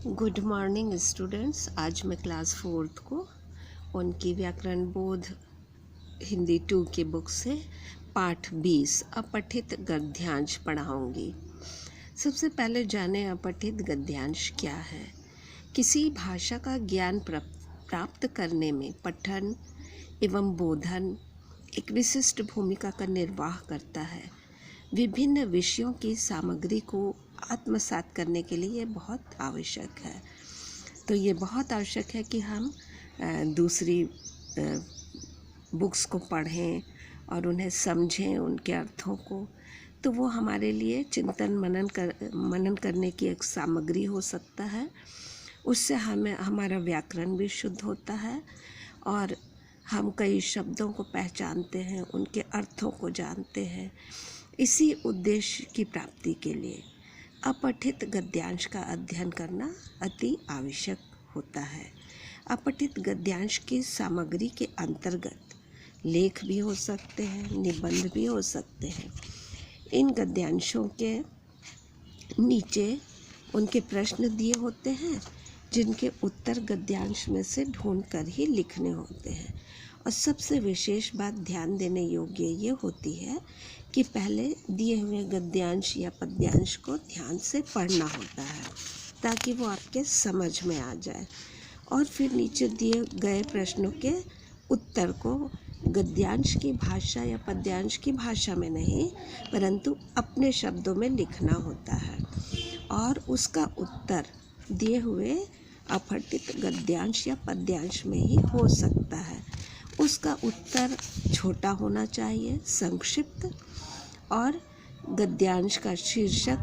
Good morning students. आज मैं class 4th को उनकी व्याकरण बोध हिंदी 2 की बुक से पाठ 20 अपठित गद्यांश पढ़ाऊंगी। सबसे पहले जाने अपठित गद्यांश क्या है। किसी भाषा का ज्ञान प्राप्त करने में पठन एवं बोधन एक विशिष्ट भूमिका का निर्वाह करता है। विभिन्न विषयों की सामग्री को आत्मसात करने के लिए ये बहुत आवश्यक है। तो ये बहुत आवश्यक है कि हम दूसरी बुक्स को पढ़ें और उन्हें समझें, उनके अर्थों को। तो वो हमारे लिए चिंतन मनन करने की एक सामग्री हो सकता है। उससे हमें हमारा व्याकरण भी शुद्ध होता है और हम कई शब्दों को पहचानते हैं, उनके अर्थों को जानते हैं। इसी उद्देश्य की प्राप्ति के लिए अपठित गद्यांश का अध्ययन करना अति आवश्यक होता है। अपठित गद्यांश की सामग्री के अंतर्गत लेख भी हो सकते हैं, निबंध भी हो सकते हैं। इन गद्यांशों के नीचे उनके प्रश्न दिए होते हैं, जिनके उत्तर गद्यांश में से ढूंढकर ही लिखने होते हैं। और सबसे विशेष बात ध्यान देने योग्य ये होती है कि पहले दिए हुए गद्यांश या पद्यांश को ध्यान से पढ़ना होता है ताकि वो आपके समझ में आ जाए, और फिर नीचे दिए गए प्रश्नों के उत्तर को गद्यांश की भाषा या पद्यांश की भाषा में नहीं परंतु अपने शब्दों में लिखना होता है, और उसका उत्तर दिए हुए अपठित गद्यांश या पद्यांश में ही हो सकता है। उसका उत्तर छोटा होना चाहिए, संक्षिप्त, और गद्यांश का शीर्षक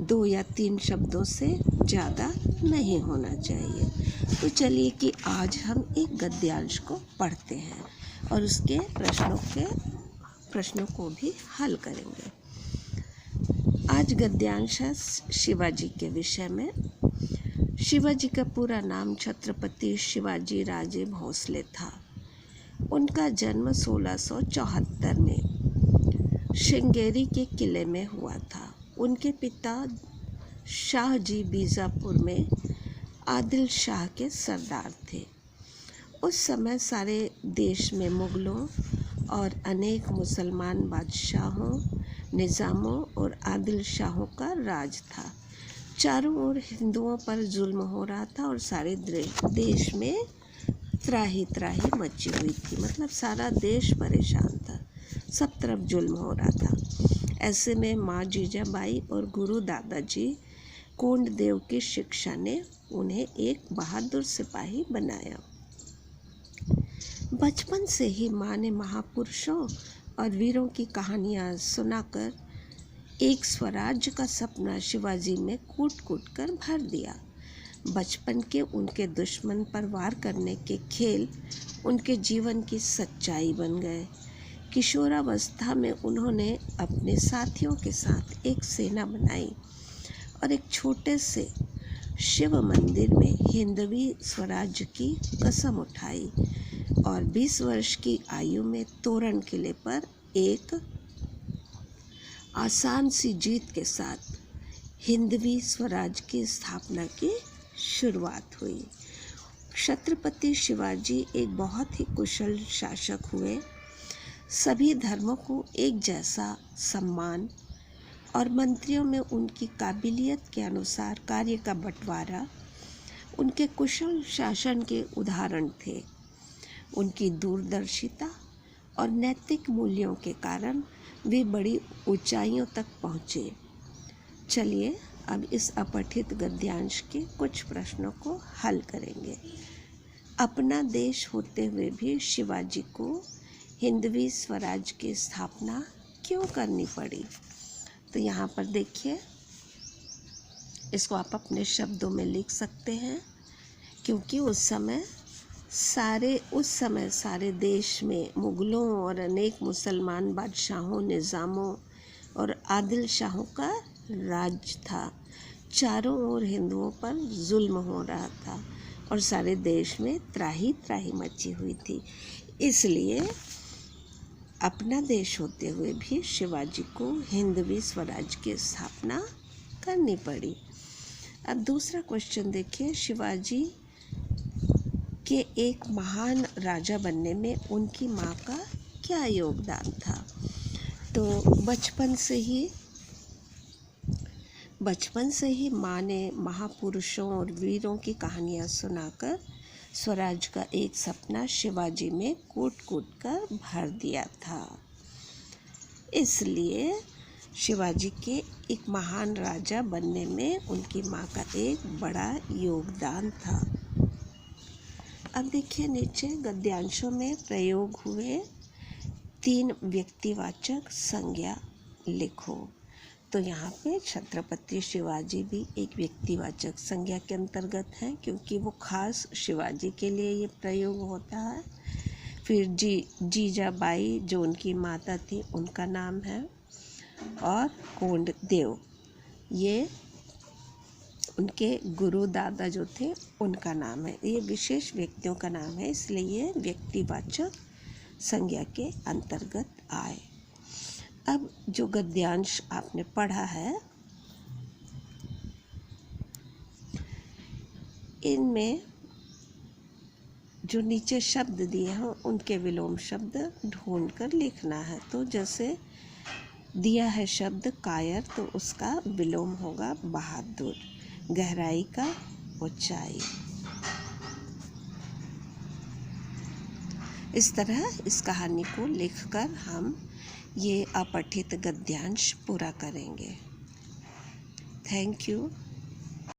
2 या 3 शब्दों से ज़्यादा नहीं होना चाहिए। तो चलिए कि आज हम एक गद्यांश को पढ़ते हैं और उसके प्रश्नों को भी हल करेंगे। आज गद्यांश है शिवाजी के विषय में। शिवाजी का पूरा नाम छत्रपति शिवाजी राजे भोसले था। उनका जन्म 1674 में श्रृंगेरी के किले में हुआ था। उनके पिता शाहजी बीजापुर में आदिल शाह के सरदार थे। उस समय सारे देश में मुगलों और अनेक मुसलमान बादशाहों, निज़ामों और आदिल शाहों का राज था। चारों ओर हिंदुओं पर जुल्म हो रहा था और सारे देश में त्राही त्राही मची हुई थी। मतलब सारा देश परेशान था, सब तरफ जुल्म हो रहा था। ऐसे में माँ जीजाबाई और गुरु दादाजी कोंडदेव की शिक्षा ने उन्हें एक बहादुर सिपाही बनाया। बचपन से ही माँ ने महापुरुषों और वीरों की कहानियाँ सुनाकर एक स्वराज्य का सपना शिवाजी में कूट कूट कर भर दिया। बचपन के उनके दुश्मन पर वार करने के खेल उनके जीवन की सच्चाई बन गए। किशोरावस्था में उन्होंने अपने साथियों के साथ एक सेना बनाई और एक छोटे से शिव मंदिर में हिंदवी स्वराज्य की कसम उठाई, और 20 वर्ष की आयु में तोरण किले पर एक आसान सी जीत के साथ हिंदवी स्वराज की स्थापना की शुरुआत हुई। छत्रपति शिवाजी एक बहुत ही कुशल शासक हुए। सभी धर्मों को एक जैसा सम्मान और मंत्रियों में उनकी काबिलियत के अनुसार कार्य का बंटवारा उनके कुशल शासन के उदाहरण थे। उनकी दूरदर्शिता और नैतिक मूल्यों के कारण वे बड़ी ऊंचाइयों तक पहुँचे। चलिए अब इस अपठित गद्यांश के कुछ प्रश्नों को हल करेंगे। अपना देश होते हुए भी शिवाजी को हिंदवी स्वराज की स्थापना क्यों करनी पड़ी? तो यहाँ पर देखिए, इसको आप अपने शब्दों में लिख सकते हैं, क्योंकि उस समय सारे देश में मुगलों और अनेक मुसलमान बादशाहों, निज़ामों और आदिल शाहों का राज था। चारों ओर हिंदुओं पर जुल्म हो रहा था और सारे देश में त्राही त्राही मची हुई थी। इसलिए अपना देश होते हुए भी शिवाजी को हिंदवी स्वराज की स्थापना करनी पड़ी। अब दूसरा क्वेश्चन देखिए, शिवाजी के एक महान राजा बनने में उनकी माँ का क्या योगदान था? तो बचपन से ही माँ ने महापुरुषों और वीरों की कहानियाँ सुनाकर स्वराज का एक सपना शिवाजी में कूट कूट कर भर दिया था। इसलिए शिवाजी के एक महान राजा बनने में उनकी माँ का एक बड़ा योगदान था। अब देखिए नीचे गद्यांशों में प्रयोग हुए 3 व्यक्तिवाचक संज्ञा लिखो। तो यहाँ पे छत्रपति शिवाजी भी एक व्यक्तिवाचक संज्ञा के अंतर्गत है, क्योंकि वो खास शिवाजी के लिए ये प्रयोग होता है। फिर जीजाबाई जो उनकी माता थी उनका नाम है, और कोंडदेव ये उनके गुरु दादा जो थे उनका नाम है। ये विशेष व्यक्तियों का नाम है, इसलिए ये व्यक्तिवाचक संज्ञा के अंतर्गत आए। अब जो गद्यांश आपने पढ़ा है, इनमें जो नीचे शब्द दिए हैं उनके विलोम शब्द ढूंढकर लिखना है। तो जैसे दिया है शब्द कायर, तो उसका विलोम होगा बहादुर। गहराई का ऊंचाई। इस तरह इस कहानी को लिखकर हम ये अपठित गद्यांश पूरा करेंगे। Thank you.